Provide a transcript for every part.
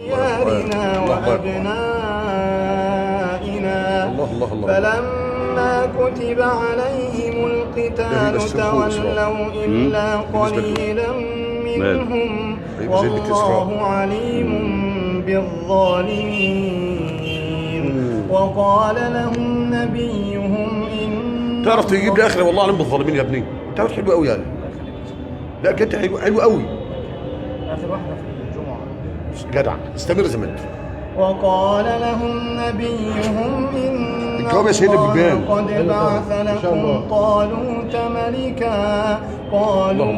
ديارنا وأبنائنا فلما كتب عليهم القتال تولوا إلا قليلا منهم والله عليم بالظالمين. وقال لهم نبيهم إن تعرف تجيب لي اخره والله اعلم بالظالمين يا ابني. تعرف حلو قوي يعني. لا كنت حلو قوي. آخر واحدة في الجمعة. جدع استمر زي ما انت. وقال لهم نبيهم إن الله قد بعث لكم طالوت ملكا قالوا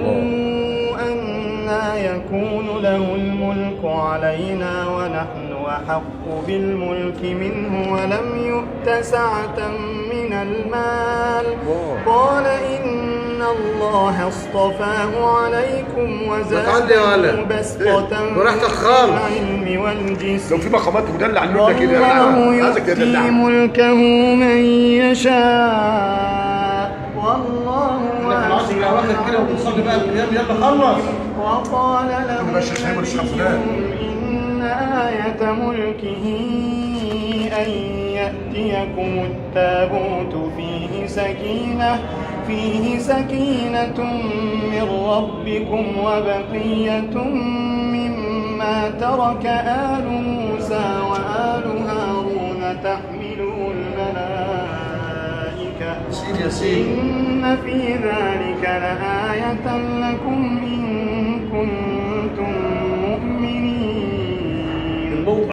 أنى يكون له الملك علينا ونحن أحق بالملك منه ولم يؤت سعة من المال قال إن الله اصطفاه عليكم وزاده بسطة في العلم والجسم لو في مقامات مدلع والله يؤتي ملكه من يشاء والله واسع عليم. وقال لهم إن آية ملكه أن يأتيكم التابوت فيه سكينة من ربكم وبقية مما ترك آل موسى وآل هارون تحمله الملائكة إن في ذلك لآية لكم إن